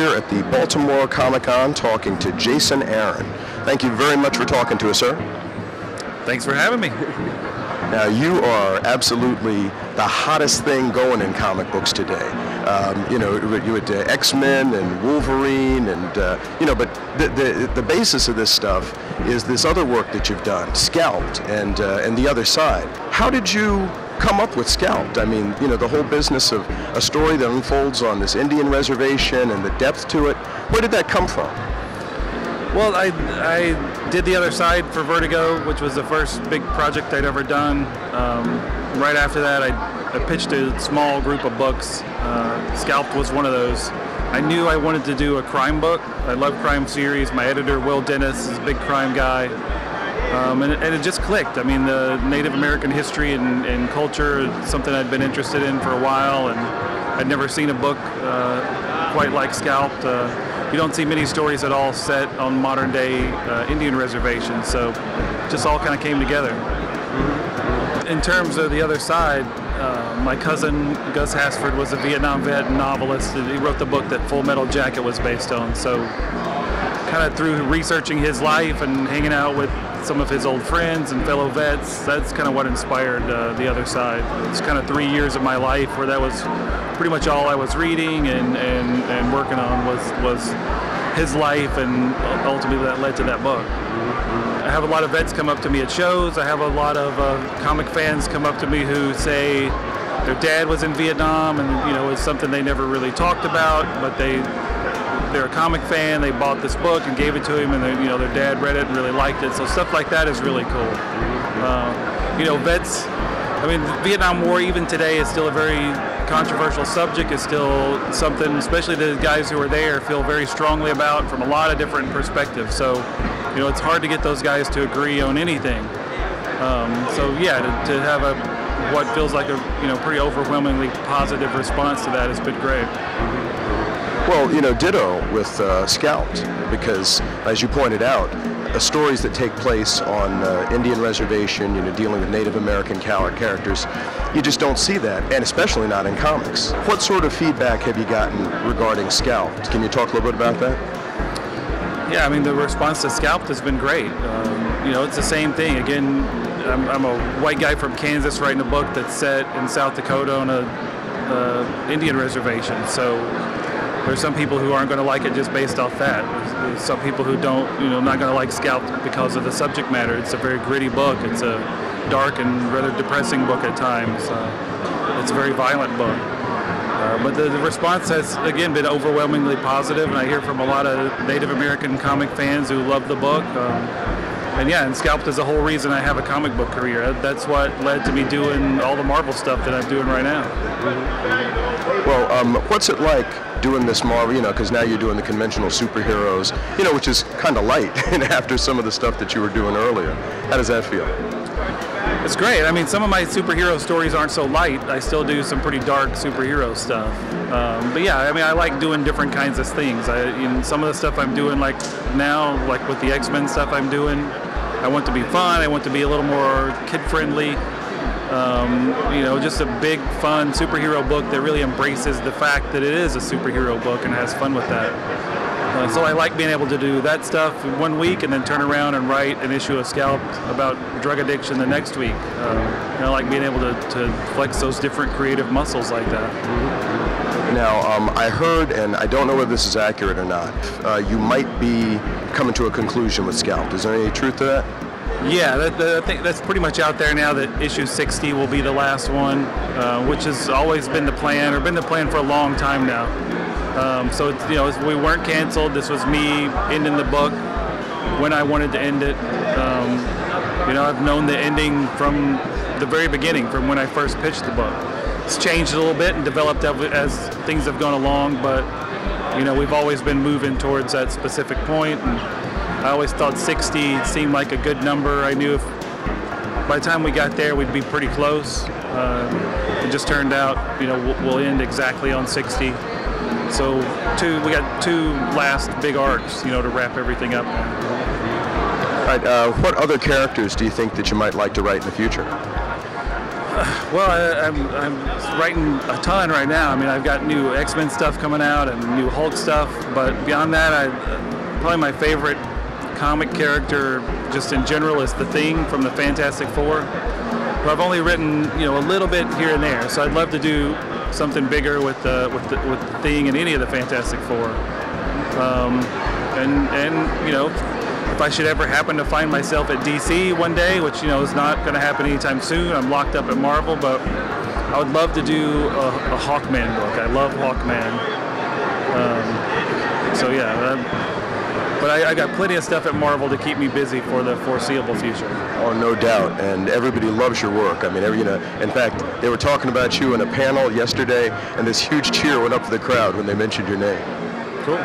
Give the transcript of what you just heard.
here at the Baltimore Comic Con talking to Jason Aaron. Thank you very much for talking to us, sir. Thanks for having me. Now, you are absolutely the hottest thing going in comic books today. You know, you had X-Men and Wolverine, and you know, but the basis of this stuff is this other work that you've done, Scalped, and The Other Side. How did you come up with Scalped? I mean, you know, the whole business of a story that unfolds on this Indian reservation and the depth to it. Where did that come from? Well, I did The Other Side for Vertigo, which was the first big project I'd ever done. Right after that, I pitched a small group of books. Scalped was one of those. I knew I wanted to do a crime book. I love crime series. My editor, Will Dennis, is a big crime guy. And it just clicked. I mean, the Native American history and culture is something I'd been interested in for a while, and I'd never seen a book quite like Scalped. You don't see many stories at all set on modern day Indian reservations, so just all kind of came together. In terms of The Other Side, my cousin Gus Hasford was a Vietnam vet and novelist, and he wrote the book that Full Metal Jacket was based on. So kind of through researching his life and hanging out with some of his old friends and fellow vets, that's kind of what inspired The Other Side. It's kind of 3 years of my life where that was pretty much all I was reading and working on was his life, and ultimately that led to that book. I have a lot of vets come up to me at shows. I have a lot of comic fans come up to me who say their dad was in Vietnam, and you know, it's something they never really talked about, but they're a comic fan. They bought this book and gave it to him, and you know, their dad read it and really liked it. So stuff like that is really cool. You know, vets. I mean, the Vietnam War even today is still a very controversial subject. It's still something, especially the guys who are there, feel very strongly about from a lot of different perspectives. So, you know, it's hard to get those guys to agree on anything. So yeah, to have what feels like a pretty overwhelmingly positive response to that has been great. Well, you know, ditto with Scalped, because as you pointed out, stories that take place on Indian reservation, you know, dealing with Native American characters, you just don't see that, and especially not in comics. What sort of feedback have you gotten regarding Scalped? Can you talk a little bit about that? Yeah, I mean, the response to Scalped has been great. You know, it's the same thing. Again, I'm a white guy from Kansas writing a book that's set in South Dakota on a Indian reservation. So there's some people who aren't going to like it just based off that. There's some people who don't, you know, not going to like Scalped because of the subject matter. It's a very gritty book. It's a dark and rather depressing book at times. It's a very violent book. But the response has, again, been overwhelmingly positive, and I hear from a lot of Native American comic fans who love the book. And yeah, and Scalped is the whole reason I have a comic book career. That's what led to me doing all the Marvel stuff that I'm doing right now. Well, what's it like doing this Marvel, you know, because now you're doing the conventional superheroes, you know, which is kind of light after some of the stuff that you were doing earlier. How does that feel? It's great. I mean, some of my superhero stories aren't so light. I still do some pretty dark superhero stuff. But yeah, I mean, I like doing different kinds of things. Some of the stuff I'm doing like now, like with the X-Men stuff I'm doing, I want to be fun. I want to be a little more kid-friendly. You know, just a big, fun superhero book that really embraces the fact that it is a superhero book and has fun with that. So I like being able to do that stuff in 1 week and then turn around and write an issue of Scalped about drug addiction the next week. I like being able to flex those different creative muscles like that. Now, I heard, and I don't know whether this is accurate or not, you might be coming to a conclusion with Scalped. Is there any truth to that? Yeah, I think that's pretty much out there now, that issue 60 will be the last one, which has always been the plan, or been the plan for a long time now. So it's, you know, we weren't canceled. This was me ending the book when I wanted to end it. You know, I've known the ending from the very beginning, from when I first pitched the book. It's changed a little bit and developed as things have gone along, but you know, we've always been moving towards that specific point. And I always thought 60 seemed like a good number. I knew if by the time we got there, we'd be pretty close. It just turned out, you know, we'll end exactly on 60. So we got 2 last big arcs, you know, to wrap everything up. All right, what other characters do you think that you might like to write in the future? Well, I'm writing a ton right now. I mean, I've got new X-Men stuff coming out and new Hulk stuff, but beyond that, probably my favorite comic character just in general is the Thing from the Fantastic Four. But I've only written, a little bit here and there, so I'd love to do something bigger with the Thing and any of the Fantastic Four. If I should ever happen to find myself at DC one day, which is not going to happen anytime soon, I'm locked up at Marvel, but I would love to do a Hawkman book. I love Hawkman. But I got plenty of stuff at Marvel to keep me busy for the foreseeable future. Oh, no doubt, and everybody loves your work. I mean, in fact, they were talking about you in a panel yesterday, and this huge cheer went up to the crowd when they mentioned your name. Cool.